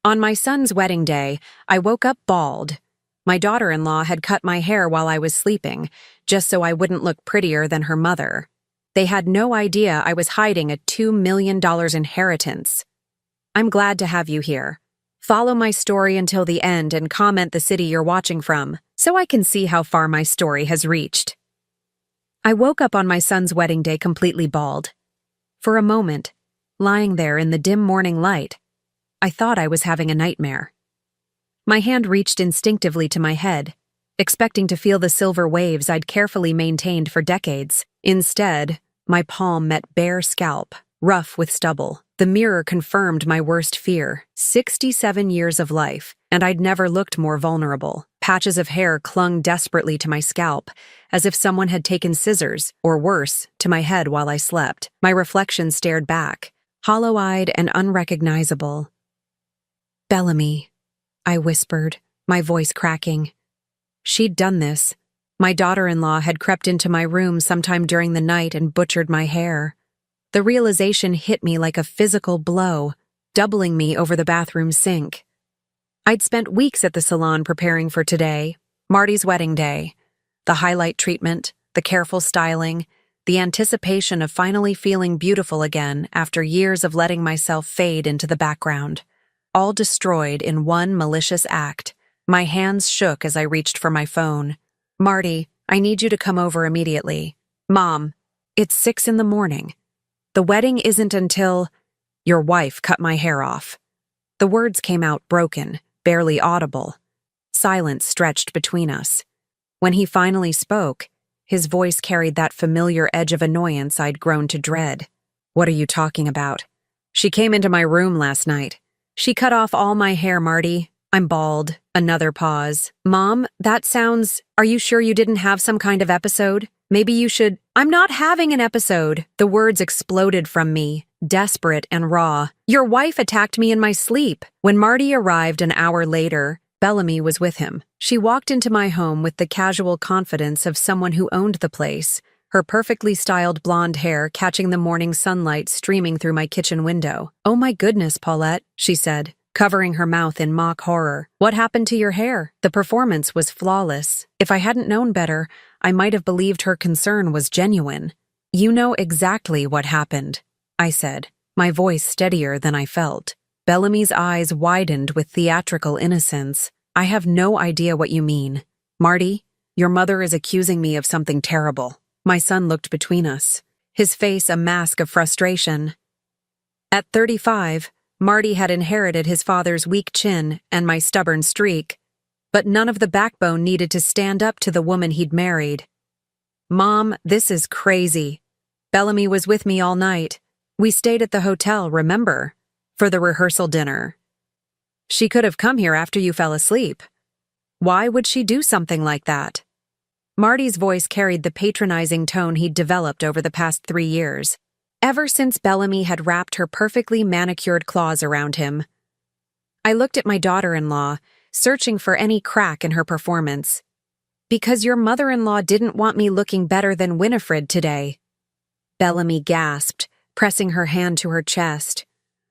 On my son's wedding day, I woke up bald. My daughter-in-law had cut my hair while I was sleeping, just so I wouldn't look prettier than her mother. They had no idea I was hiding a $2 million inheritance. I'm glad to have you here. Follow my story until the end and comment the city you're watching from, so I can see how far my story has reached. I woke up on my son's wedding day completely bald. For a moment, lying there in the dim morning light, I thought I was having a nightmare. My hand reached instinctively to my head, expecting to feel the silver waves I'd carefully maintained for decades. Instead, my palm met bare scalp, rough with stubble. The mirror confirmed my worst fear: 67 years of life, and I'd never looked more vulnerable. Patches of hair clung desperately to my scalp, as if someone had taken scissors, or worse, to my head while I slept. My reflection stared back, hollow-eyed and unrecognizable. "Bellamy," I whispered, my voice cracking. She'd done this. My daughter-in-law had crept into my room sometime during the night and butchered my hair. The realization hit me like a physical blow, doubling me over the bathroom sink. I'd spent weeks at the salon preparing for today, Marty's wedding day. The highlight treatment, the careful styling, the anticipation of finally feeling beautiful again after years of letting myself fade into the background. All destroyed in one malicious act. My hands shook as I reached for my phone. "Marty, I need you to come over immediately." "Mom, it's 6 a.m. The wedding isn't until—" "Your wife cut my hair off." The words came out broken, barely audible. Silence stretched between us. When he finally spoke, his voice carried that familiar edge of annoyance I'd grown to dread. "What are you talking about?" "She came into my room last night. She cut off all my hair, Marty. I'm bald." Another pause. "Mom, that sounds— Are you sure you didn't have some kind of episode? Maybe you should—" "I'm not having an episode." The words exploded from me, desperate and raw. "Your wife attacked me in my sleep." When Marty arrived an hour later, Bellamy was with him. She walked into my home with the casual confidence of someone who owned the place, her perfectly styled blonde hair catching the morning sunlight streaming through my kitchen window. "Oh my goodness, Paulette," she said, covering her mouth in mock horror. "What happened to your hair?" The performance was flawless. If I hadn't known better, I might have believed her concern was genuine. "You know exactly what happened," I said, my voice steadier than I felt. Bellamy's eyes widened with theatrical innocence. "I have no idea what you mean. Marty, your mother is accusing me of something terrible." My son looked between us, his face a mask of frustration. At 35, Marty had inherited his father's weak chin and my stubborn streak, but none of the backbone needed to stand up to the woman he'd married. "Mom, this is crazy. Bellamy was with me all night. We stayed at the hotel, remember? For the rehearsal dinner. She could have come here after you fell asleep. Why would she do something like that?" Marty's voice carried the patronizing tone he'd developed over the past 3 years, ever since Bellamy had wrapped her perfectly manicured claws around him. I looked at my daughter-in-law, searching for any crack in her performance. "Because your mother-in-law didn't want me looking better than Winifred today." Bellamy gasped, pressing her hand to her chest.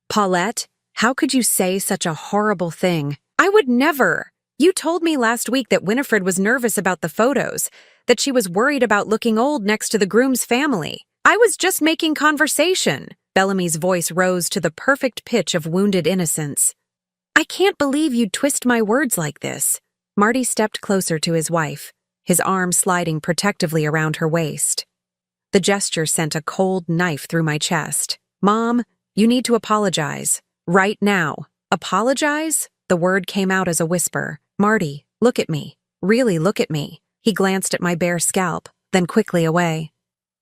"Paulette, how could you say such a horrible thing? I would never! You told me last week that Winifred was nervous about the photos, that she was worried about looking old next to the groom's family. I was just making conversation." Bellamy's voice rose to the perfect pitch of wounded innocence. "I can't believe you'd twist my words like this." Marty stepped closer to his wife, his arm sliding protectively around her waist. The gesture sent a cold knife through my chest. "Mom, you need to apologize. Right now." "Apologize?" The word came out as a whisper. "Marty, look at me. Really look at me." He glanced at my bare scalp, then quickly away.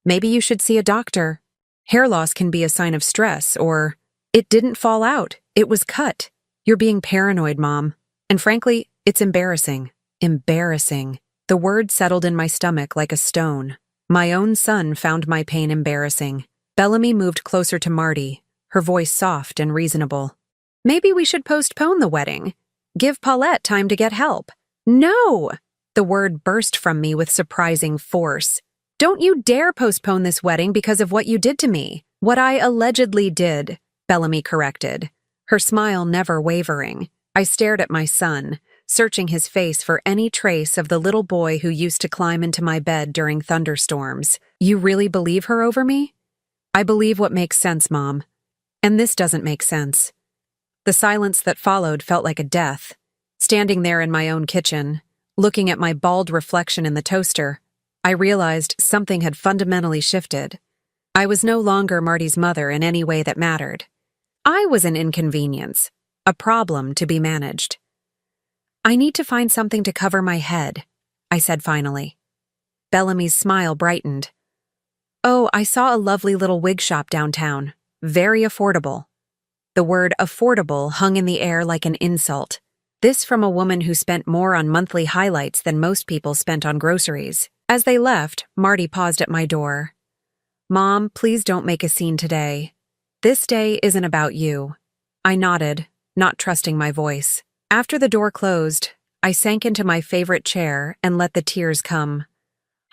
"Maybe you should see a doctor. Hair loss can be a sign of stress, or—" "It didn't fall out. It was cut." "You're being paranoid, Mom. And frankly, it's embarrassing." Embarrassing. The word settled in my stomach like a stone. My own son found my pain embarrassing. Bellamy moved closer to Marty, her voice soft and reasonable. "Maybe we should postpone the wedding. Give Paulette time to get help." "No!" The word burst from me with surprising force. "Don't you dare postpone this wedding because of what you did to me." "What I allegedly did," Bellamy corrected. her smile never wavering. I stared at my son, searching his face for any trace of the little boy who used to climb into my bed during thunderstorms. You really believe her over me? I believe what makes sense, Mom. And this doesn't make sense. The silence that followed felt like a death. Standing there in my own kitchen, looking at my bald reflection in the toaster, I realized something had fundamentally shifted. I was no longer Marty's mother in any way that mattered. I was an inconvenience, a problem to be managed. I need to find something to cover my head, I said finally. Bellamy's smile brightened. Oh, I saw a lovely little wig shop downtown. Very affordable. The word affordable hung in the air like an insult. This from a woman who spent more on monthly highlights than most people spent on groceries. As they left, Marty paused at my door. Mom, please don't make a scene today. This day isn't about you. I nodded, not trusting my voice. After the door closed, I sank into my favorite chair and let the tears come.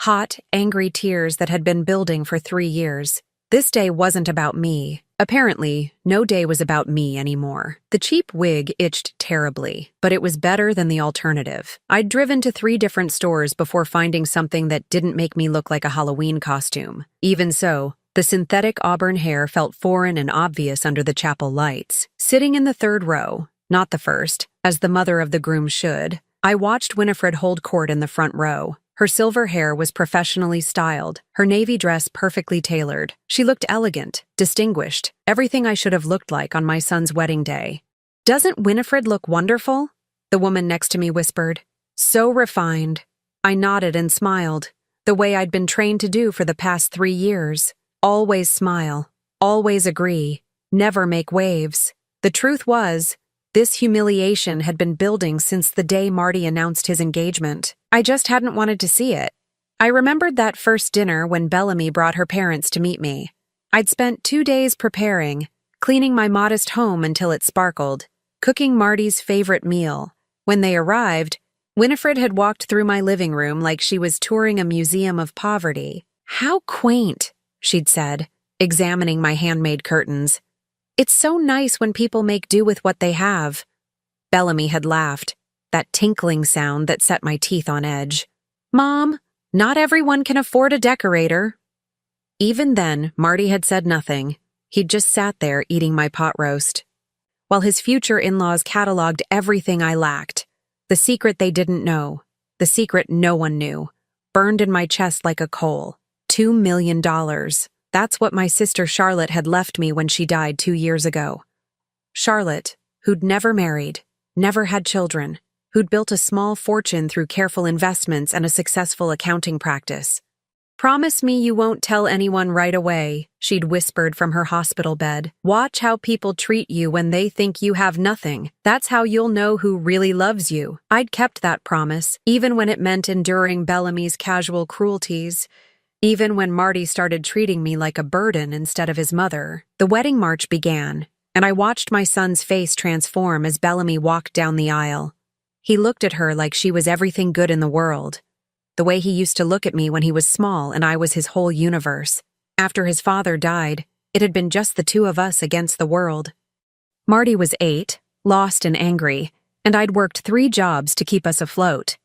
Hot, angry tears that had been building for 3 years. This day wasn't about me. Apparently, no day was about me anymore. The cheap wig itched terribly, but it was better than the alternative. I'd driven to 3 different stores before finding something that didn't make me look like a Halloween costume. Even so, the synthetic auburn hair felt foreign and obvious under the chapel lights. Sitting in the 3rd row, not the first, as the mother of the groom should, I watched Winifred hold court in the front row. Her silver hair was professionally styled, her navy dress perfectly tailored. She looked elegant, distinguished, everything I should have looked like on my son's wedding day. Doesn't Winifred look wonderful? The woman next to me whispered. So refined. I nodded and smiled, the way I'd been trained to do for the past 3 years. Always smile, always agree, never make waves. The truth was, this humiliation had been building since the day Marty announced his engagement. I just hadn't wanted to see it. I remembered that first dinner when Bellamy brought her parents to meet me. I'd spent 2 days preparing, cleaning my modest home until it sparkled, cooking Marty's favorite meal. When they arrived, Winifred had walked through my living room like she was touring a museum of poverty. How quaint, she'd said, examining my handmade curtains. It's so nice when people make do with what they have. Bellamy had laughed, that tinkling sound that set my teeth on edge. Mom, not everyone can afford a decorator. Even then, Marty had said nothing. He'd just sat there eating my pot roast. While his future in-laws cataloged everything I lacked, the secret they didn't know, the secret no one knew, burned in my chest like a coal. $2 million. That's what my sister Charlotte had left me when she died 2 years ago. Charlotte, who'd never married, never had children, who'd built a small fortune through careful investments and a successful accounting practice. Promise me you won't tell anyone right away, she'd whispered from her hospital bed. Watch how people treat you when they think you have nothing. That's how you'll know who really loves you. I'd kept that promise, even when it meant enduring Bellamy's casual cruelties. Even when Marty started treating me like a burden instead of his mother. The wedding march began, and I watched my son's face transform as Bellamy walked down the aisle. He looked at her like she was everything good in the world. The way he used to look at me when he was small and I was his whole universe. After his father died, it had been just the 2 of us against the world. Marty was 8, lost and angry, and I'd worked 3 jobs to keep us afloat.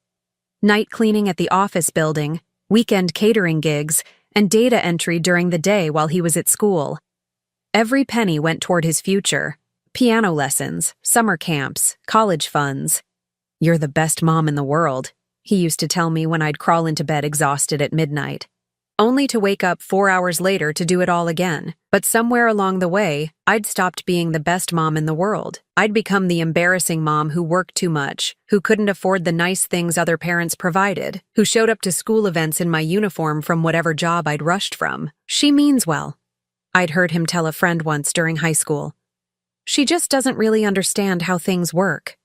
Night cleaning at the office building, weekend catering gigs, and data entry during the day while he was at school. Every penny went toward his future. Piano lessons, summer camps, college funds. You're the best mom in the world, he used to tell me when I'd crawl into bed exhausted at midnight. Only to wake up 4 hours later to do it all again. But somewhere along the way, I'd stopped being the best mom in the world. I'd become the embarrassing mom who worked too much, who couldn't afford the nice things other parents provided, who showed up to school events in my uniform from whatever job I'd rushed from. She means well, I'd heard him tell a friend once during high school. She just doesn't really understand how things work.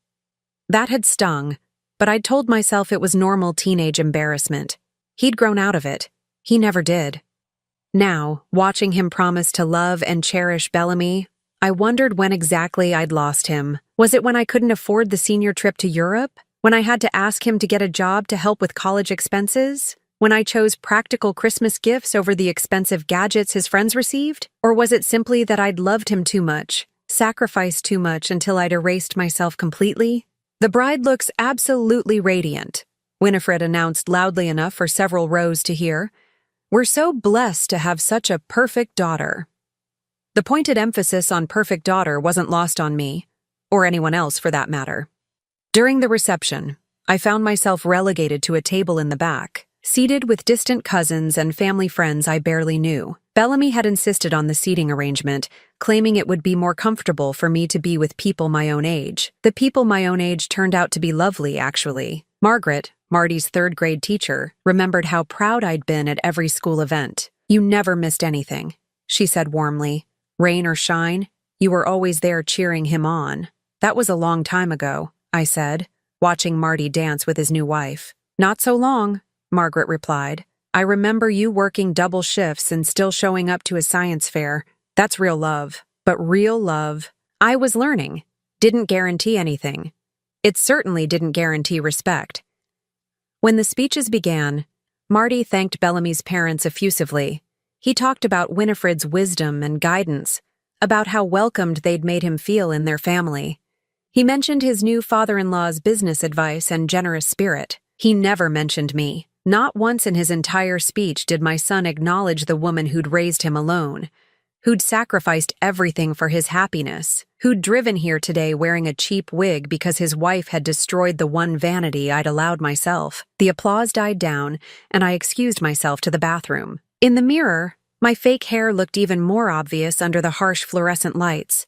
That had stung, but I'd told myself it was normal teenage embarrassment. He'd grown out of it. He never did. Now, watching him promise to love and cherish Bellamy, I wondered when exactly I'd lost him. Was it when I couldn't afford the senior trip to Europe? When I had to ask him to get a job to help with college expenses? When I chose practical Christmas gifts over the expensive gadgets his friends received? Or was it simply that I'd loved him too much, Sacrificed too much until I'd erased myself completely? The bride looks absolutely radiant, Winifred announced loudly enough for several rows to hear. We're so blessed to have such a perfect daughter. The pointed emphasis on perfect daughter wasn't lost on me, or anyone else for that matter. During the reception, I found myself relegated to a table in the back, seated with distant cousins and family friends I barely knew. Bellamy had insisted on the seating arrangement, claiming it would be more comfortable for me to be with people my own age. The people my own age turned out to be lovely, actually. Margaret, Marty's third-grade teacher, remembered how proud I'd been at every school event. You never missed anything, she said warmly. Rain or shine, you were always there cheering him on. That was a long time ago, I said, watching Marty dance with his new wife. Not so long, Margaret replied. I remember you working double shifts and still showing up to a science fair. That's real love. But real love, I was learning, didn't guarantee anything. It certainly didn't guarantee respect. When the speeches began, Marty thanked Bellamy's parents effusively. He talked about Winifred's wisdom and guidance, about how welcomed they'd made him feel in their family. He mentioned his new father-in-law's business advice and generous spirit. He never mentioned me. Not once in his entire speech did my son acknowledge the woman who'd raised him alone, who'd sacrificed everything for his happiness, who'd driven here today wearing a cheap wig because his wife had destroyed the one vanity I'd allowed myself. The applause died down, and I excused myself to the bathroom. In the mirror, my fake hair looked even more obvious under the harsh fluorescent lights.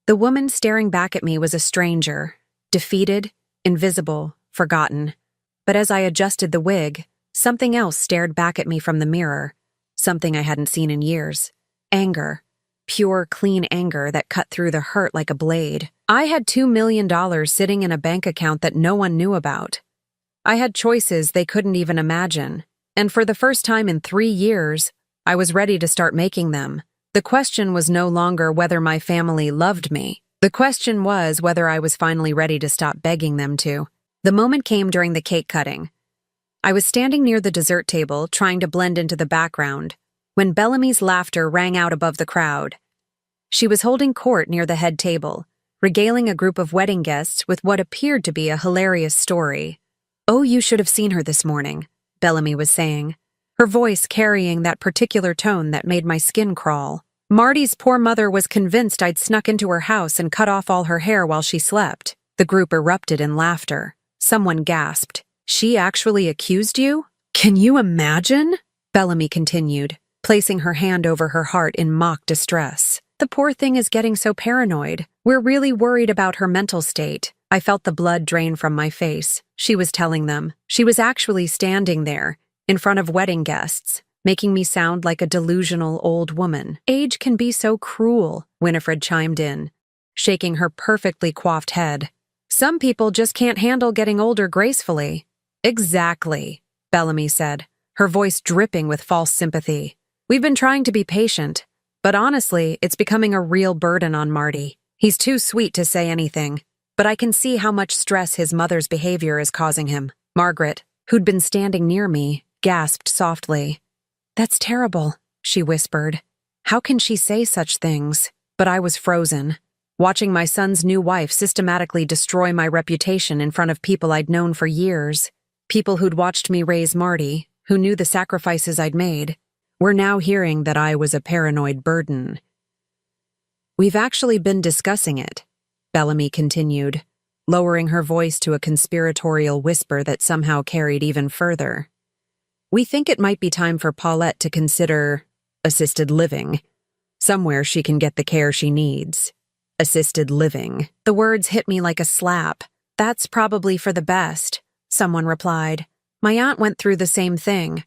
The woman staring back at me was a stranger, defeated, invisible, forgotten. But as I adjusted the wig, something else stared back at me from the mirror, something I hadn't seen in years. Anger. Pure, clean anger that cut through the hurt like a blade. I had $2 million sitting in a bank account that no one knew about. I had choices they couldn't even imagine, and for the first time in 3 years, I was ready to start making them. The question was no longer whether my family loved me. The question was whether I was finally ready to stop begging them to. The moment came during the cake cutting. I was standing near the dessert table, trying to blend into the background, when Bellamy's laughter rang out above the crowd. She was holding court near the head table, regaling a group of wedding guests with what appeared to be a hilarious story. "Oh, you should have seen her this morning," Bellamy was saying, her voice carrying that particular tone that made my skin crawl. Marty's poor mother was convinced I'd snuck into her house and cut off all her hair while she slept. The group erupted in laughter. Someone gasped. "She actually accused you? Can you imagine?" Bellamy continued, placing her hand over her heart in mock distress. "The poor thing is getting so paranoid. We're really worried about her mental state." I felt the blood drain from my face. She was telling them. She was actually standing there, in front of wedding guests, making me sound like a delusional old woman. "Age can be so cruel," Winifred chimed in, shaking her perfectly coiffed head. "Some people just can't handle getting older gracefully." "Exactly," Bellamy said, her voice dripping with false sympathy. "We've been trying to be patient, but honestly, it's becoming a real burden on Marty. He's too sweet to say anything, but I can see how much stress his mother's behavior is causing him." Margaret, who'd been standing near me, gasped softly. "That's terrible," she whispered. "How can she say such things?" But I was frozen, watching my son's new wife systematically destroy my reputation in front of people I'd known for years. People who'd watched me raise Marty, who knew the sacrifices I'd made, were now hearing that I was a paranoid burden. "We've actually been discussing it," Bellamy continued, lowering her voice to a conspiratorial whisper that somehow carried even further. "We think it might be time for Paulette to consider assisted living. Somewhere she can get the care she needs. Assisted living." The words hit me like a slap. "That's probably for the best," someone replied. "My aunt went through the same thing.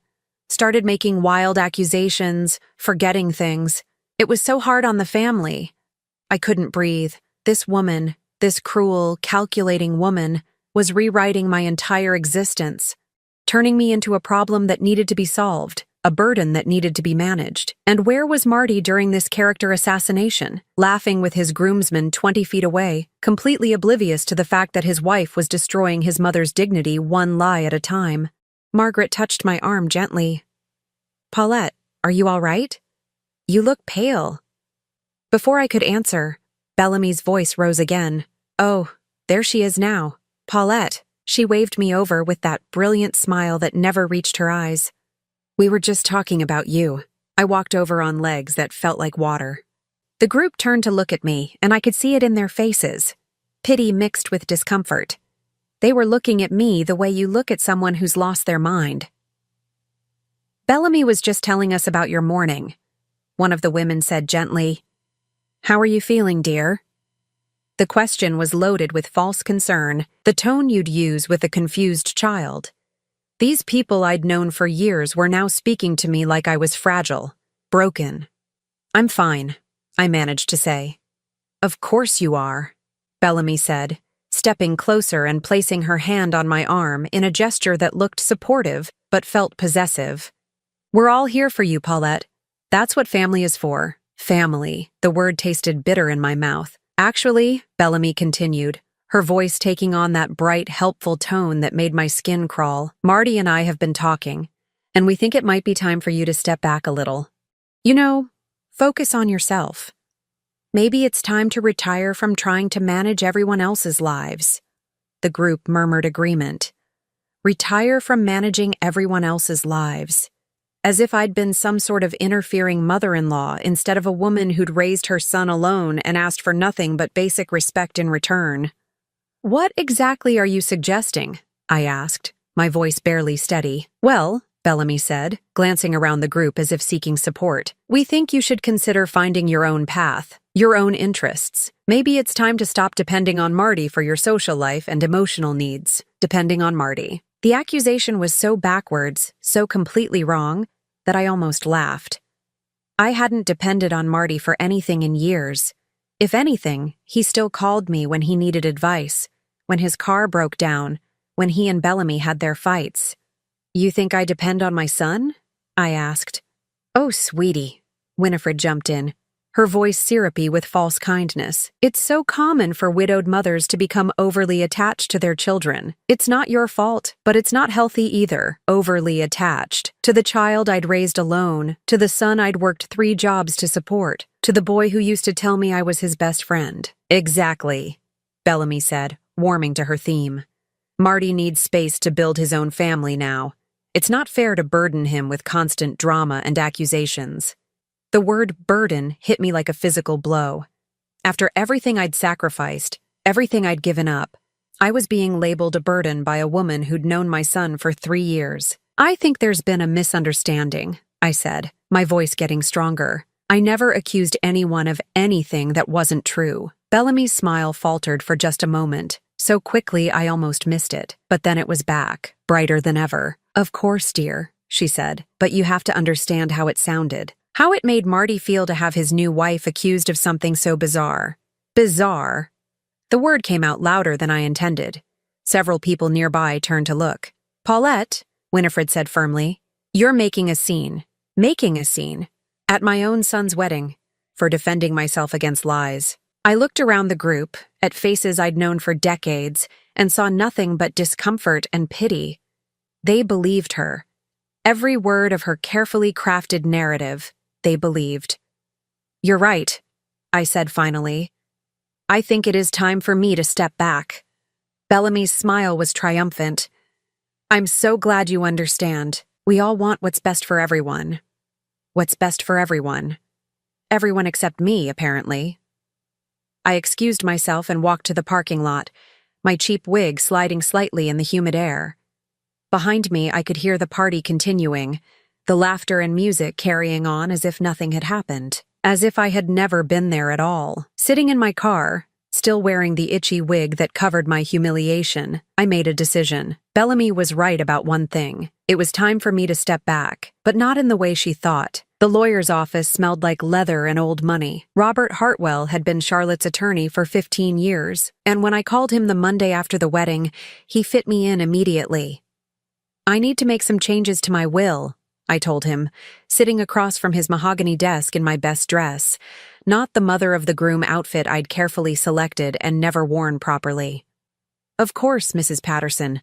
Started making wild accusations, forgetting things. It was so hard on the family." I couldn't breathe. This woman, this cruel, calculating woman, was rewriting my entire existence, turning me into a problem that needed to be solved, a burden that needed to be managed. And where was Marty during this character assassination? Laughing with his groomsmen 20 feet away, completely oblivious to the fact that his wife was destroying his mother's dignity one lie at a time. Margaret touched my arm gently. "Paulette, are you all right? You look pale." Before I could answer, Bellamy's voice rose again. Oh, there she is now. Paulette. She waved me over with that brilliant smile that never reached her eyes. We were just talking about you. I walked over on legs that felt like water. The group turned to look at me, and I could see it in their faces. Pity mixed with discomfort. They were looking at me the way you look at someone who's lost their mind. Bellamy was just telling us about your morning. One of the women said gently, How are you feeling, dear? The question was loaded with false concern, the tone you'd use with a confused child. These people I'd known for years were now speaking to me like I was fragile, broken. I'm fine, I managed to say. Of course you are, Bellamy said, stepping closer and placing her hand on my arm in a gesture that looked supportive but felt possessive. We're all here for you, Paulette. That's what family is for. Family. The word tasted bitter in my mouth. Actually, Bellamy continued, her voice taking on that bright, helpful tone that made my skin crawl. Marty and I have been talking, and we think it might be time for you to step back a little. You know, focus on yourself. Maybe it's time to retire from trying to manage everyone else's lives. The group murmured agreement. Retire from managing everyone else's lives. As if I'd been some sort of interfering mother-in-law instead of a woman who'd raised her son alone and asked for nothing but basic respect in return. What exactly are you suggesting? I asked, my voice barely steady. Well, Bellamy said, glancing around the group as if seeking support, we think you should consider finding your own path, your own interests. Maybe it's time to stop depending on Marty for your social life and emotional needs, depending on Marty. The accusation was so backwards, so completely wrong, that I almost laughed. I hadn't depended on Marty for anything in years. If anything, he still called me when he needed advice, when his car broke down, when he and Bellamy had their fights. You think I depend on my son? I asked. Oh, sweetie, Winifred jumped in, her voice syrupy with false kindness. It's so common for widowed mothers to become overly attached to their children. It's not your fault, but it's not healthy either. Overly attached. To the child I'd raised alone, to the son I'd worked 3 jobs to support, to the boy who used to tell me I was his best friend. Exactly, Bellamy said, warming to her theme. Marty needs space to build his own family now. It's not fair to burden him with constant drama and accusations. The word burden hit me like a physical blow. After everything I'd sacrificed, everything I'd given up, I was being labeled a burden by a woman who'd known my son for 3 years. I think there's been a misunderstanding, I said, my voice getting stronger. I never accused anyone of anything that wasn't true. Bellamy's smile faltered for just a moment, so quickly I almost missed it, but then it was back, brighter than ever. Of course, dear, she said, but you have to understand how it sounded. How it made Marty feel to have his new wife accused of something so bizarre. Bizarre. The word came out louder than I intended. Several people nearby turned to look. Paulette, Winifred said firmly, you're making a scene. Making a scene. At my own son's wedding. For defending myself against lies. I looked around the group, at faces I'd known for decades, and saw nothing but discomfort and pity. They believed her. Every word of her carefully crafted narrative. They believed. You're right, I said finally. I think it is time for me to step back. Bellamy's smile was triumphant. I'm so glad you understand. We all want what's best for everyone. What's best for everyone? Everyone except me, apparently. I excused myself and walked to the parking lot, my cheap wig sliding slightly in the humid air. Behind me, I could hear the party continuing, the laughter and music carrying on as if nothing had happened, as if I had never been there at all. Sitting in my car, still wearing the itchy wig that covered my humiliation, I made a decision. Bellamy was right about one thing. It was time for me to step back, but not in the way she thought. The lawyer's office smelled like leather and old money. Robert Hartwell had been Charlotte's attorney for 15 years, and when I called him the Monday after the wedding, he fit me in immediately. I need to make some changes to my will, I told him, sitting across from his mahogany desk in my best dress, not the mother-of-the-groom outfit I'd carefully selected and never worn properly. Of course, Mrs. Patterson.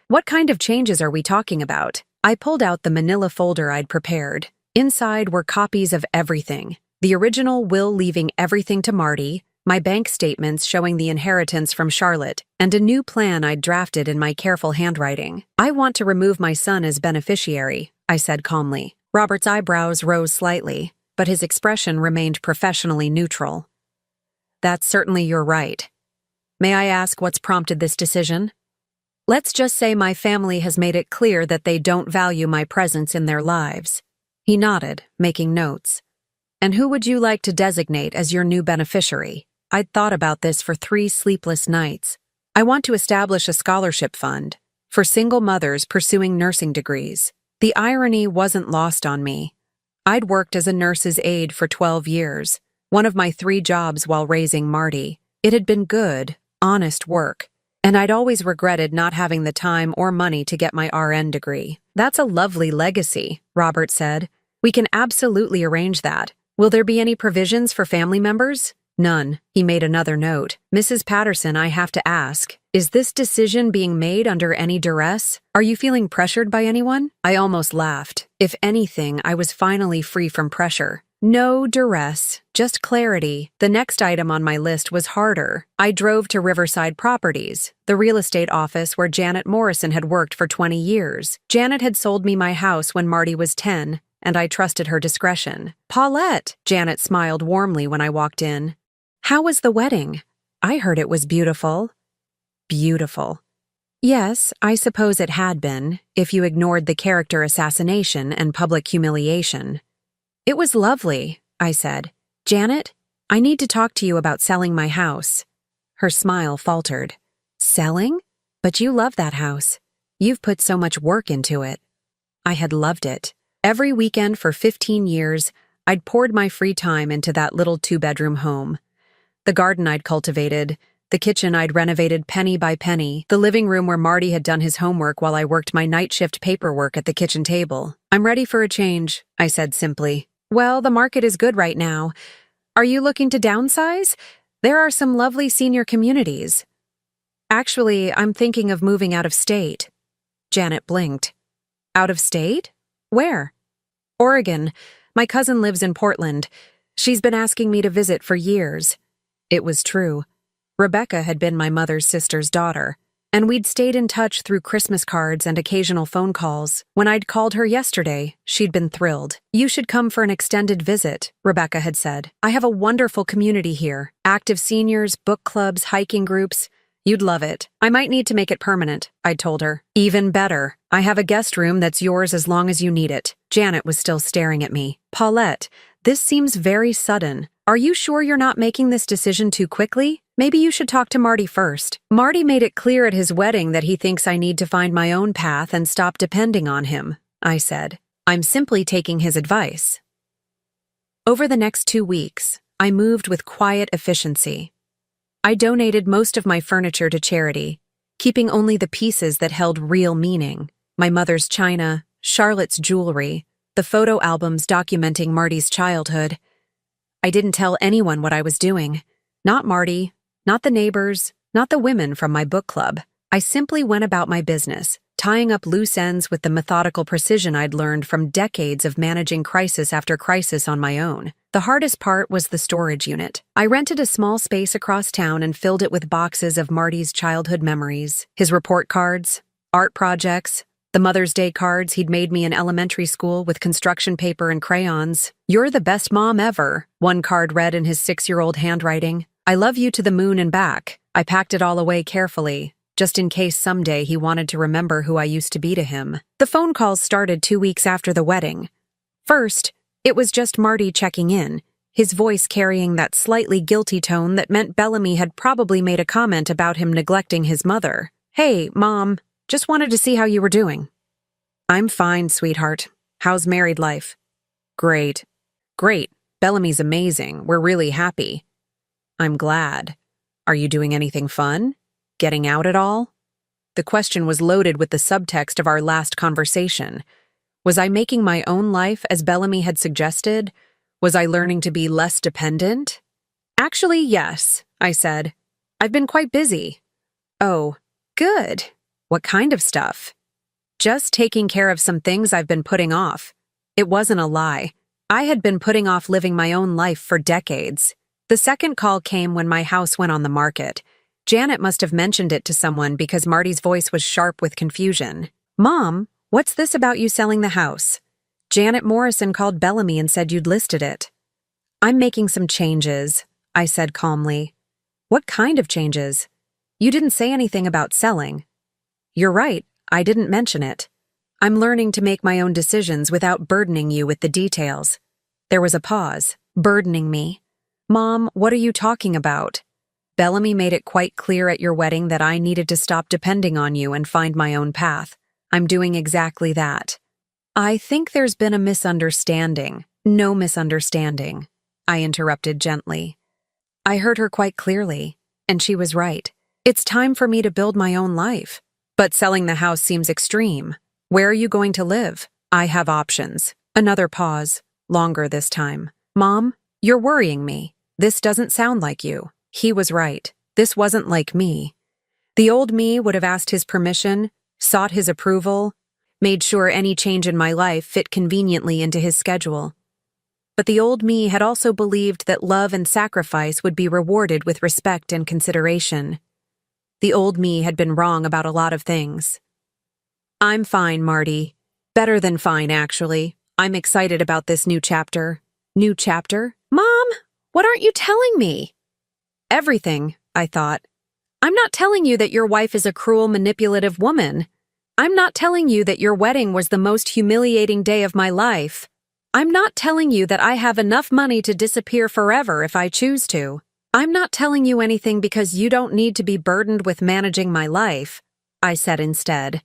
What kind of changes are we talking about? I pulled out the manila folder I'd prepared. Inside were copies of everything. The original will leaving everything to Marty, my bank statements showing the inheritance from Charlotte, and a new plan I'd drafted in my careful handwriting. "I want to remove my son as beneficiary," I said calmly. Robert's eyebrows rose slightly, but his expression remained professionally neutral. "That's certainly your right. May I ask what's prompted this decision?" "Let's just say my family has made it clear that they don't value my presence in their lives." He nodded, making notes. "And who would you like to designate as your new beneficiary?" I'd thought about this for 3 sleepless nights. "I want to establish a scholarship fund for single mothers pursuing nursing degrees." The irony wasn't lost on me. I'd worked as a nurse's aide for 12 years, one of my 3 jobs while raising Marty. It had been good, honest work, and I'd always regretted not having the time or money to get my RN degree. "That's a lovely legacy," Robert said. "We can absolutely arrange that. Will there be any provisions for family members?" "None." He made another note. "Mrs. Patterson, I have to ask, is this decision being made under any duress? Are you feeling pressured by anyone?" I almost laughed. If anything, I was finally free from pressure. No duress, just clarity. The next item on my list was harder. I drove to Riverside Properties, the real estate office where Janet Morrison had worked for 20 years. Janet had sold me my house when Marty was 10, and I trusted her discretion. "Paulette!" Janet smiled warmly when I walked in. "How was the wedding? I heard it was beautiful." Beautiful. Yes, I suppose it had been, if you ignored the character assassination and public humiliation. "It was lovely," I said. "Janet, I need to talk to you about selling my house." Her smile faltered. "Selling? But you love that house. You've put so much work into it." I had loved it. Every weekend for 15 years, I'd poured my free time into that little 2-bedroom home. The garden I'd cultivated, the kitchen I'd renovated penny by penny, the living room where Marty had done his homework while I worked my night shift paperwork at the kitchen table. "I'm ready for a change," I said simply. "Well, the market is good right now. Are you looking to downsize? There are some lovely senior communities." "Actually, I'm thinking of moving out of state." Janet blinked. "Out of state? Where?" "Oregon. My cousin lives in Portland. She's been asking me to visit for years." It was true. Rebecca had been my mother's sister's daughter, and we'd stayed in touch through Christmas cards and occasional phone calls. When I'd called her yesterday, she'd been thrilled. "You should come for an extended visit," Rebecca had said. "I have a wonderful community here. Active seniors, book clubs, hiking groups. You'd love it. I might need to make it permanent," I'd told her. "Even better. I have a guest room that's yours as long as you need it." Janet was still staring at me. "Paulette, this seems very sudden. Are you sure you're not making this decision too quickly? Maybe you should talk to Marty first." "Marty made it clear at his wedding that he thinks I need to find my own path and stop depending on him," I said. "I'm simply taking his advice." Over the next 2 weeks, I moved with quiet efficiency. I donated most of my furniture to charity, keeping only the pieces that held real meaning: my mother's china, Charlotte's jewelry, the photo albums documenting Marty's childhood. I didn't tell anyone what I was doing. Not Marty, not the neighbors, not the women from my book club. I simply went about my business, tying up loose ends with the methodical precision I'd learned from decades of managing crisis after crisis on my own. The hardest part was the storage unit. I rented a small space across town and filled it with boxes of Marty's childhood memories, his report cards, art projects, the Mother's Day cards he'd made me in elementary school with construction paper and crayons. "You're the best mom ever," one card read in his 6-year-old handwriting. "I love you to the moon and back." I packed it all away carefully, just in case someday he wanted to remember who I used to be to him. The phone calls started 2 weeks after the wedding. First, it was just Marty checking in, his voice carrying that slightly guilty tone that meant Bellamy had probably made a comment about him neglecting his mother. "Hey, Mom. Just wanted to see how you were doing." "I'm fine, sweetheart. How's married life?" "Great." "Great. Bellamy's amazing. We're really happy." "I'm glad. Are you doing anything fun? Getting out at all?" The question was loaded with the subtext of our last conversation. Was I making my own life as Bellamy had suggested? Was I learning to be less dependent? "Actually, yes," I said. "I've been quite busy." "Oh, good. What kind of stuff?" "Just taking care of some things I've been putting off." It wasn't a lie. I had been putting off living my own life for decades. The second call came when my house went on the market. Janet must have mentioned it to someone because Marty's voice was sharp with confusion. "Mom, what's this about you selling the house? Janet Morrison called Bellamy and said you'd listed it." "I'm making some changes," I said calmly. "What kind of changes? You didn't say anything about selling." "You're right, I didn't mention it. I'm learning to make my own decisions without burdening you with the details." There was a pause. "Burdening me? Mom, what are you talking about? Bellamy made it quite clear at your wedding that I needed to stop depending on you and find my own path. I'm doing exactly that." "I think there's been a misunderstanding." "No misunderstanding," I interrupted gently. I heard her quite clearly, and she was right. It's time for me to build my own life. But selling the house seems extreme. Where are you going to live? I have options. Another pause, longer this time. "Mom, you're worrying me. This doesn't sound like you." He was right. This wasn't like me. The old me would have asked his permission, sought his approval, made sure any change in my life fit conveniently into his schedule. But the old me had also believed that love and sacrifice would be rewarded with respect and consideration. The old me had been wrong about a lot of things. "I'm fine, Marty. Better than fine, actually. I'm excited about this new chapter." "New chapter? Mom, what aren't you telling me?" "Everything," I thought. "I'm not telling you that your wife is a cruel, manipulative woman. I'm not telling you that your wedding was the most humiliating day of my life. I'm not telling you that I have enough money to disappear forever if I choose to. I'm not telling you anything because you don't need to be burdened with managing my life," I said instead.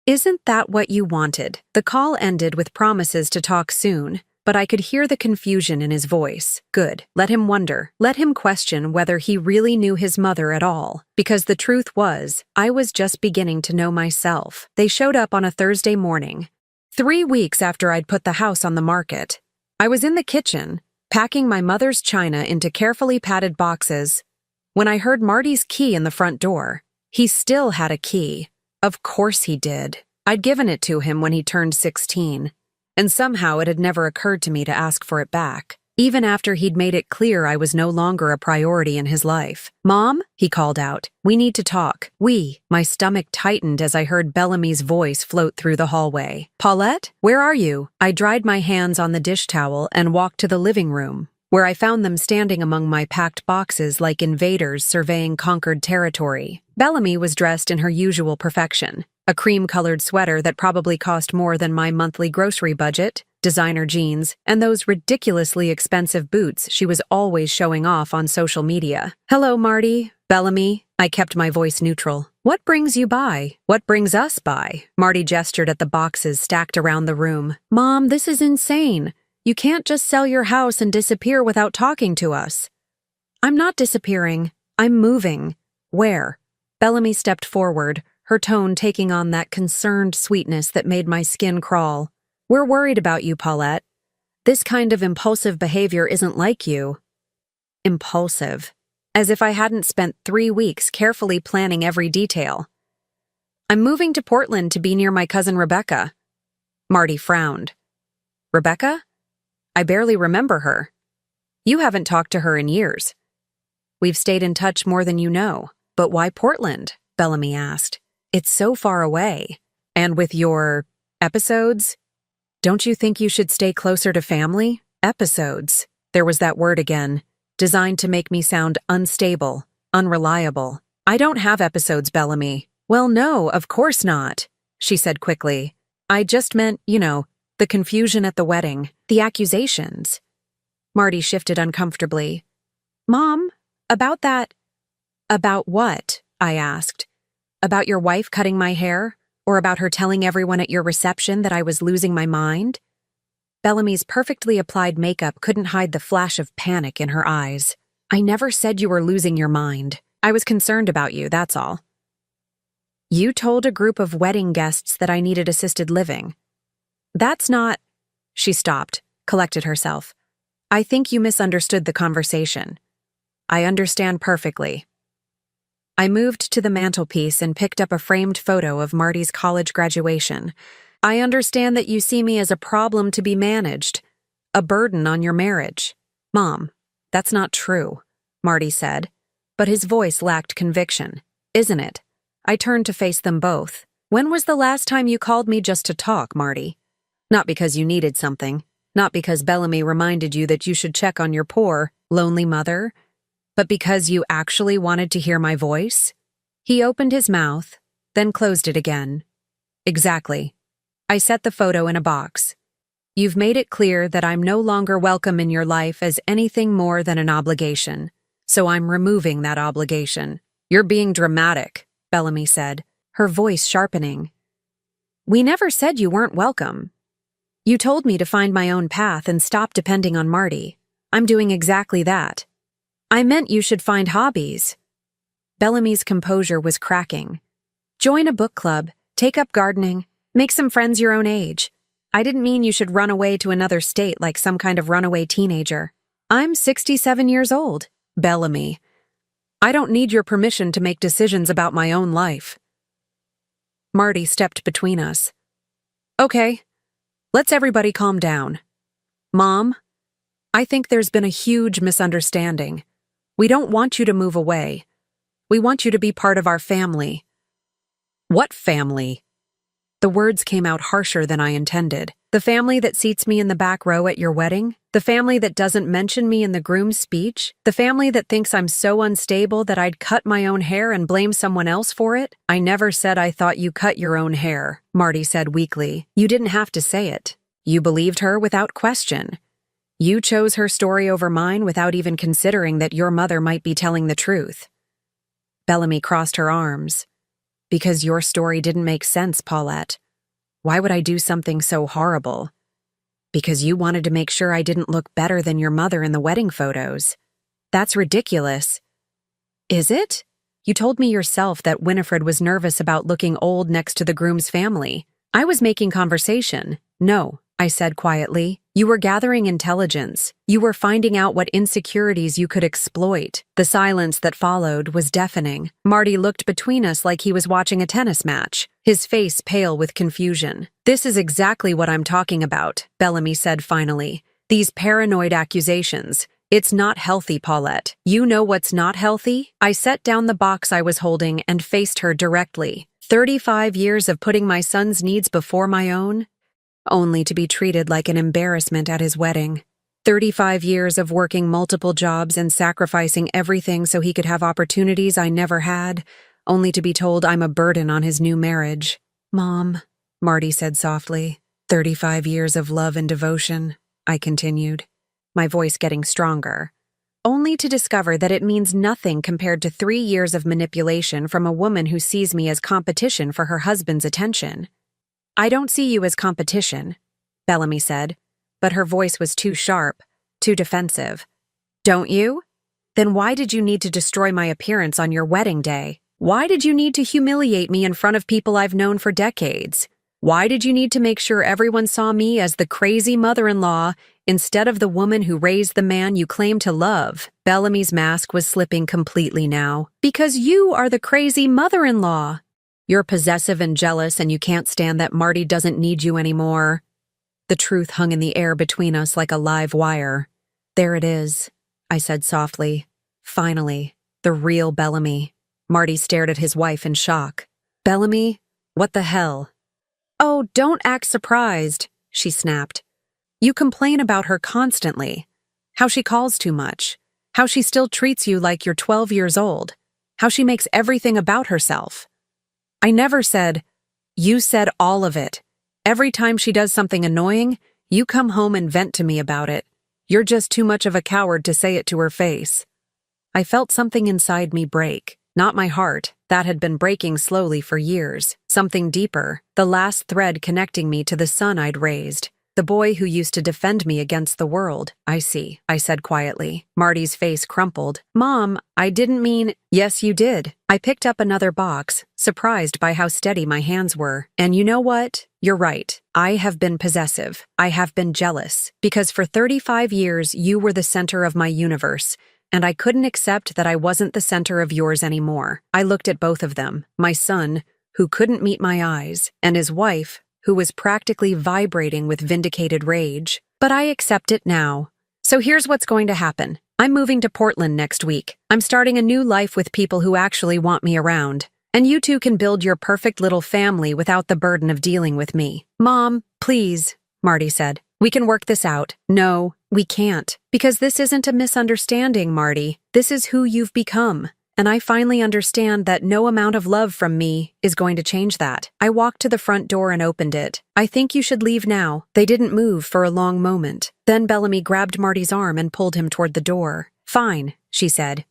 "Isn't that what you wanted?" The call ended with promises to talk soon, but I could hear the confusion in his voice. Good. Let him wonder. Let him question whether he really knew his mother at all. Because the truth was, I was just beginning to know myself. They showed up on a Thursday morning, 3 weeks after I'd put the house on the market. I was in the kitchen, packing my mother's china into carefully padded boxes, when I heard Marty's key in the front door. He still had a key. Of course he did. I'd given it to him when he turned 16. And somehow it had never occurred to me to ask for it back, even after he'd made it clear I was no longer a priority in his life. "Mom," he called out, "we need to talk." My stomach tightened as I heard Bellamy's voice float through the hallway. "Paulette, where are you?" I dried my hands on the dish towel and walked to the living room, where I found them standing among my packed boxes like invaders surveying conquered territory. Bellamy was dressed in her usual perfection. A cream-colored sweater that probably cost more than my monthly grocery budget, designer jeans, and those ridiculously expensive boots she was always showing off on social media. "Hello, Marty." "Bellamy." I kept my voice neutral. "What brings you by? What brings us by?" Marty gestured at the boxes stacked around the room. "Mom, this is insane. You can't just sell your house and disappear without talking to us." "I'm not disappearing. I'm moving." "Where?" Bellamy stepped forward, her tone taking on that concerned sweetness that made my skin crawl. "We're worried about you, Paulette. This kind of impulsive behavior isn't like you." Impulsive. As if I hadn't spent 3 weeks carefully planning every detail. "I'm moving to Portland to be near my cousin Rebecca." Marty frowned. "Rebecca? I barely remember her." "You haven't talked to her in years." "We've stayed in touch more than you know." "But why Portland?" Bellamy asked. "It's so far away. And with your episodes? Don't you think you should stay closer to family?" Episodes. There was that word again, designed to make me sound unstable, unreliable. "I don't have episodes, Bellamy." "Well, no, of course not," she said quickly. "I just meant, the confusion at the wedding, the accusations." Marty shifted uncomfortably. "Mom, about that—" "About what?" I asked. "About your wife cutting my hair? Or about her telling everyone at your reception that I was losing my mind?" Bellamy's perfectly applied makeup couldn't hide the flash of panic in her eyes. "I never said you were losing your mind. I was concerned about you, that's all." "You told a group of wedding guests that I needed assisted living." "That's not—" She stopped, collected herself. "I think you misunderstood the conversation." "I understand perfectly." I moved to the mantelpiece and picked up a framed photo of Marty's college graduation. "I understand that you see me as a problem to be managed, a burden on your marriage." "Mom, that's not true." Marty said, but his voice lacked conviction. Isn't it? I turned to face them both. When was the last time you called me just to talk, Marty? Not because you needed something, not because Bellamy reminded you that you should check on your poor, lonely mother, but because you actually wanted to hear my voice? He opened his mouth, then closed it again. Exactly. I set the photo in a box. You've made it clear that I'm no longer welcome in your life as anything more than an obligation, so I'm removing that obligation. You're being dramatic, Bellamy said, her voice sharpening. We never said you weren't welcome. You told me to find my own path and stop depending on Marty. I'm doing exactly that. I meant you should find hobbies. Bellamy's composure was cracking. Join a book club, take up gardening, make some friends your own age. I didn't mean you should run away to another state like some kind of runaway teenager. I'm 67 years old, Bellamy. I don't need your permission to make decisions about my own life. Marty stepped between us. Okay, let's everybody calm down. Mom, I think there's been a huge misunderstanding. We don't want you to move away. We want you to be part of our family. What family? The words came out harsher than I intended. The family that seats me in the back row at your wedding? The family that doesn't mention me in the groom's speech? The family that thinks I'm so unstable that I'd cut my own hair and blame someone else for it? I never said I thought you cut your own hair, Marty said weakly. You didn't have to say it. You believed her without question. You chose her story over mine without even considering that your mother might be telling the truth. Bellamy crossed her arms. Because your story didn't make sense, Paulette. Why would I do something so horrible? Because you wanted to make sure I didn't look better than your mother in the wedding photos. That's ridiculous. Is it? You told me yourself that Winifred was nervous about looking old next to the groom's family. I was making conversation. No, I said quietly. You were gathering intelligence. You were finding out what insecurities you could exploit. The silence that followed was deafening. Marty looked between us like he was watching a tennis match, his face pale with confusion. This is exactly what I'm talking about, Bellamy said finally. These paranoid accusations. It's not healthy, Paulette. You know what's not healthy? I set down the box I was holding and faced her directly. 35 years of putting my son's needs before my own? Only to be treated like an embarrassment at his wedding. 35 years of working multiple jobs and sacrificing everything so he could have opportunities I never had, only to be told I'm a burden on his new marriage. Mom, Marty said softly. 35 years of love and devotion, I continued, my voice getting stronger, only to discover that it means nothing compared to 3 years of manipulation from a woman who sees me as competition for her husband's attention. I don't see you as competition, Bellamy said, but her voice was too sharp, too defensive. Don't you? Then why did you need to destroy my appearance on your wedding day? Why did you need to humiliate me in front of people I've known for decades? Why did you need to make sure everyone saw me as the crazy mother-in-law instead of the woman who raised the man you claim to love? Bellamy's mask was slipping completely now. Because you are the crazy mother-in-law. You're possessive and jealous, and you can't stand that Marty doesn't need you anymore. The truth hung in the air between us like a live wire. There it is, I said softly. Finally, the real Bellamy. Marty stared at his wife in shock. Bellamy? What the hell? Oh, don't act surprised, she snapped. You complain about her constantly. How she calls too much. How she still treats you like you're 12 years old. How she makes everything about herself. I never said, you said all of it. Every time she does something annoying, you come home and vent to me about it. You're just too much of a coward to say it to her face. I felt something inside me break. Not my heart. That had been breaking slowly for years. Something deeper. The last thread connecting me to the son I'd raised. The boy who used to defend me against the world. I see, I said quietly. Marty's face crumpled. Mom, I didn't mean— Yes, you did. I picked up another box, surprised by how steady my hands were. And you know what? You're right. I have been possessive. I have been jealous. Because for 35 years, you were the center of my universe. And I couldn't accept that I wasn't the center of yours anymore. I looked at both of them. My son, who couldn't meet my eyes, and his wife, who was practically vibrating with vindicated rage. But I accept it now. So here's what's going to happen. I'm moving to Portland next week. I'm starting a new life with people who actually want me around. And you two can build your perfect little family without the burden of dealing with me. Mom, please, Marty said. We can work this out. No, we can't. Because this isn't a misunderstanding, Marty. This is who you've become. And I finally understand that no amount of love from me is going to change that. I walked to the front door and opened it. I think you should leave now. They didn't move for a long moment. Then Bellamy grabbed Marty's arm and pulled him toward the door. Fine, she said.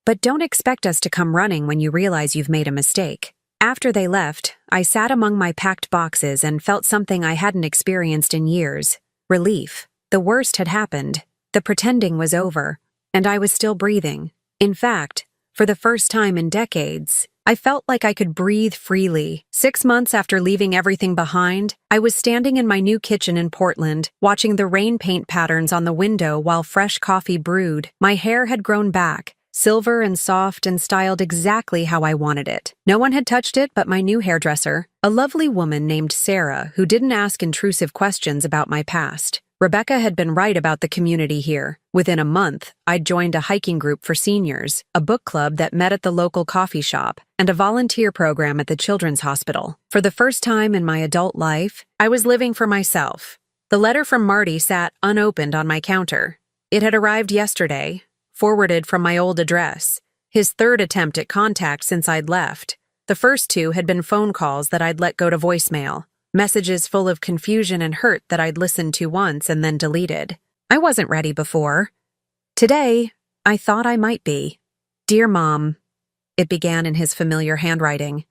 But don't expect us to come running when you realize you've made a mistake. After they left, I sat among my packed boxes and felt something I hadn't experienced in years. Relief. The worst had happened. The pretending was over. And I was still breathing. In fact, for the first time in decades, I felt like I could breathe freely. 6 months after leaving everything behind, I was standing in my new kitchen in Portland, watching the rain paint patterns on the window while fresh coffee brewed. My hair had grown back, silver and soft and styled exactly how I wanted it. No one had touched it but my new hairdresser, a lovely woman named Sarah who didn't ask intrusive questions about my past. Rebecca had been right about the community here. Within a month, I'd joined a hiking group for seniors, a book club that met at the local coffee shop, and a volunteer program at the children's hospital. For the first time in my adult life, I was living for myself. The letter from Marty sat unopened on my counter. It had arrived yesterday, forwarded from my old address, his third attempt at contact since I'd left. The first 2 had been phone calls that I'd let go to voicemail. Messages full of confusion and hurt that I'd listened to once and then deleted. I wasn't ready before. Today, I thought I might be. Dear Mom, it began in his familiar handwriting.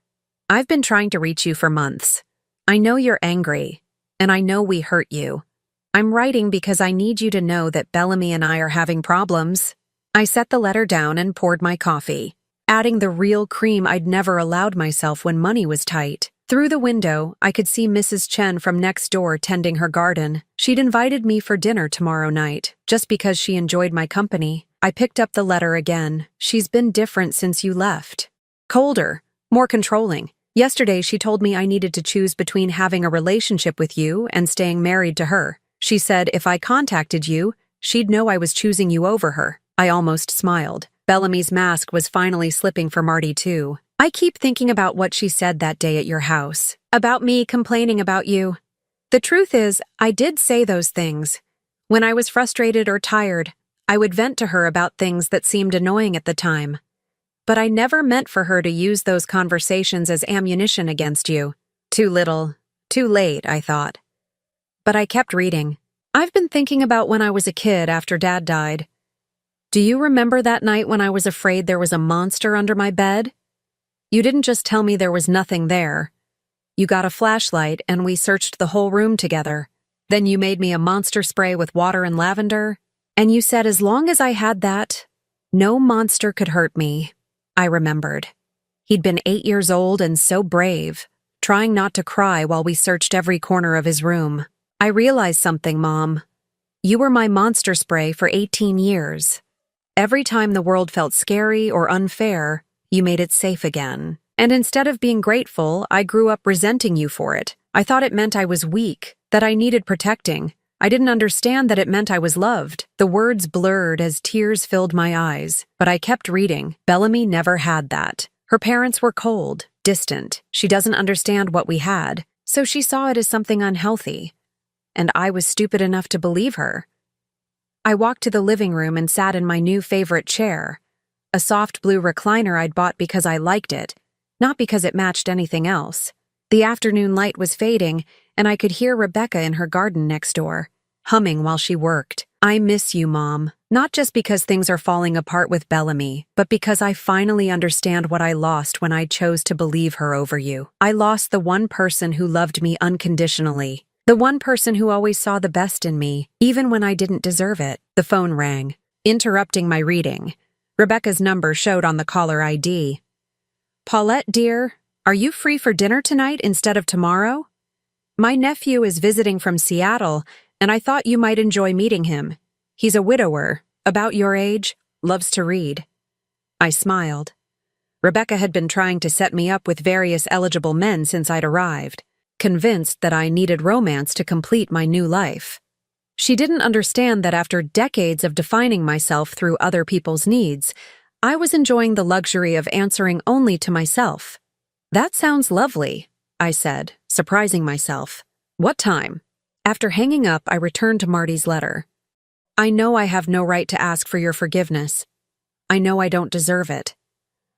I've been trying to reach you for months. I know you're angry, and I know we hurt you. I'm writing because I need you to know that Bellamy and I are having problems. I set the letter down and poured my coffee, adding the real cream I'd never allowed myself when money was tight. Through the window, I could see Mrs. Chen from next door tending her garden. She'd invited me for dinner tomorrow night, just because she enjoyed my company. I picked up the letter again. She's been different since you left. Colder, more controlling. Yesterday, she told me I needed to choose between having a relationship with you and staying married to her. She said if I contacted you, she'd know I was choosing you over her. I almost smiled. Bellamy's mask was finally slipping for Marty, too. I keep thinking about what she said that day at your house, about me complaining about you. The truth is, I did say those things. When I was frustrated or tired, I would vent to her about things that seemed annoying at the time. But I never meant for her to use those conversations as ammunition against you. Too little, too late, I thought. But I kept reading. I've been thinking about when I was a kid after Dad died. Do you remember that night when I was afraid there was a monster under my bed? You didn't just tell me there was nothing there. You got a flashlight and we searched the whole room together. Then you made me a monster spray with water and lavender. And you said as long as I had that, no monster could hurt me. I remembered. He'd been 8 years old and so brave, trying not to cry while we searched every corner of his room. I realized something, Mom. You were my monster spray for 18 years. Every time the world felt scary or unfair, you made it safe again. And instead of being grateful, I grew up resenting you for it. I thought it meant I was weak, that I needed protecting. I didn't understand that it meant I was loved. The words blurred as tears filled my eyes, but I kept reading. Bellamy never had that. Her parents were cold, distant. She doesn't understand what we had, so she saw it as something unhealthy. And I was stupid enough to believe her. I walked to the living room and sat in my new favorite chair. A soft blue recliner I'd bought because I liked it, not because it matched anything else. The afternoon light was fading, and I could hear Rebecca in her garden next door, humming while she worked. I miss you, Mom, not just because things are falling apart with Bellamy, but because I finally understand what I lost when I chose to believe her over you. I lost the one person who loved me unconditionally, the one person who always saw the best in me, even when I didn't deserve it. The phone rang, interrupting my reading. Rebecca's number showed on the caller ID. Paulette, dear, are you free for dinner tonight instead of tomorrow? My nephew is visiting from Seattle, and I thought you might enjoy meeting him. He's a widower, about your age, loves to read. I smiled. Rebecca had been trying to set me up with various eligible men since I'd arrived, convinced that I needed romance to complete my new life. She didn't understand that after decades of defining myself through other people's needs, I was enjoying the luxury of answering only to myself. "That sounds lovely," I said, surprising myself. "What time?" After hanging up, I returned to Marty's letter. "I know I have no right to ask for your forgiveness. I know I don't deserve it.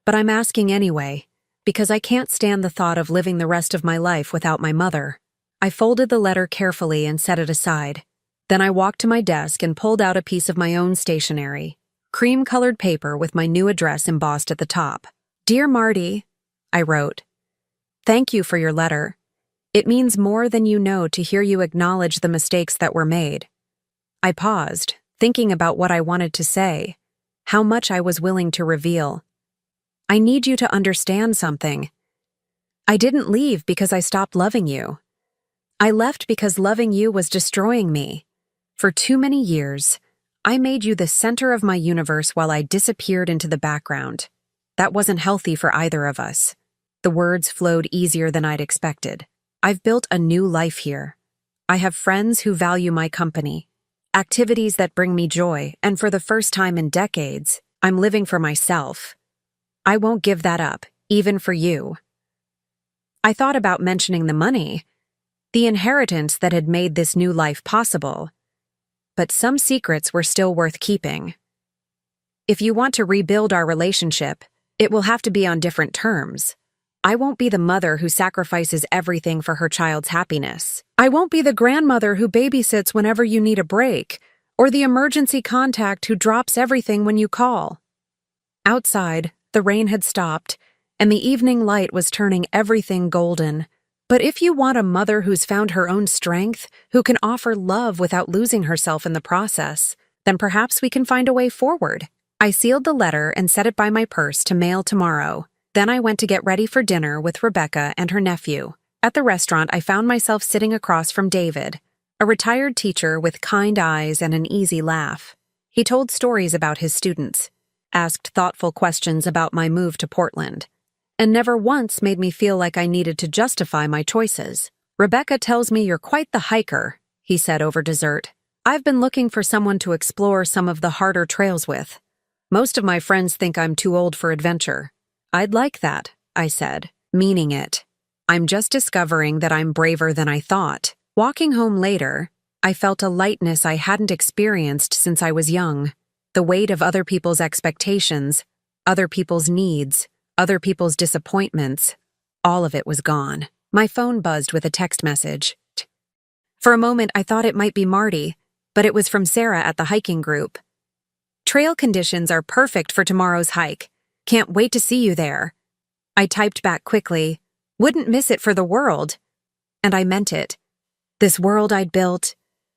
But I'm asking anyway, because I can't stand the thought of living the rest of my life without my mother." I folded the letter carefully and set it aside. Then I walked to my desk and pulled out a piece of my own stationery, cream-colored paper with my new address embossed at the top. "Dear Marty," I wrote, "thank you for your letter. It means more than you know to hear you acknowledge the mistakes that were made." I paused, thinking about what I wanted to say, how much I was willing to reveal. "I need you to understand something. I didn't leave because I stopped loving you. I left because loving you was destroying me. For too many years, I made you the center of my universe while I disappeared into the background. That wasn't healthy for either of us." The words flowed easier than I'd expected. "I've built a new life here. I have friends who value my company, activities that bring me joy, and for the first time in decades, I'm living for myself. I won't give that up, even for you." I thought about mentioning the money, the inheritance that had made this new life possible. But some secrets were still worth keeping. "If you want to rebuild our relationship, it will have to be on different terms. I won't be the mother who sacrifices everything for her child's happiness. I won't be the grandmother who babysits whenever you need a break, or the emergency contact who drops everything when you call." Outside, the rain had stopped, and the evening light was turning everything golden. "But if you want a mother who's found her own strength, who can offer love without losing herself in the process, then perhaps we can find a way forward." I sealed the letter and set it by my purse to mail tomorrow. Then I went to get ready for dinner with Rebecca and her nephew. At the restaurant, I found myself sitting across from David, a retired teacher with kind eyes and an easy laugh. He told stories about his students, asked thoughtful questions about my move to Portland, and never once made me feel like I needed to justify my choices. "Rebecca tells me you're quite the hiker," he said over dessert. "I've been looking for someone to explore some of the harder trails with. Most of my friends think I'm too old for adventure." "I'd like that," I said, meaning it. "I'm just discovering that I'm braver than I thought." Walking home later, I felt a lightness I hadn't experienced since I was young. The weight of other people's expectations, other people's needs, other people's disappointments, all of it was gone. My phone buzzed with a text message. For a moment, I thought it might be Marty, but it was from Sarah at the hiking group. "Trail conditions are perfect for tomorrow's hike. Can't wait to see you there." I typed back quickly, "Wouldn't miss it for the world." And I meant it. This world I'd built,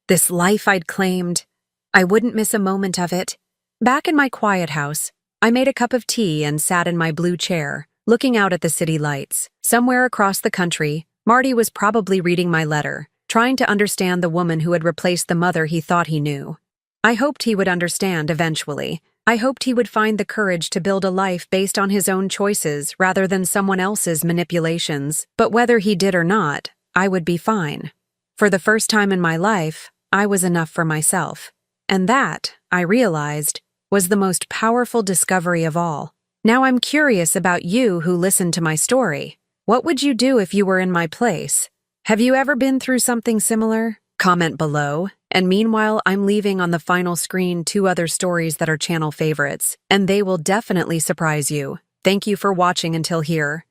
this life I'd claimed, I wouldn't miss a moment of it. Back in my quiet house, I made a cup of tea and sat in my blue chair, looking out at the city lights. Somewhere across the country, Marty was probably reading my letter, trying to understand the woman who had replaced the mother he thought he knew. I hoped he would understand eventually. I hoped he would find the courage to build a life based on his own choices rather than someone else's manipulations. But whether he did or not, I would be fine. For the first time in my life, I was enough for myself. And that, I realized, was the most powerful discovery of all. Now I'm curious about you who listened to my story. What would you do if you were in my place? Have you ever been through something similar? Comment below. And meanwhile, I'm leaving on the final screen 2 other stories that are channel favorites, and they will definitely surprise you. Thank you for watching until here.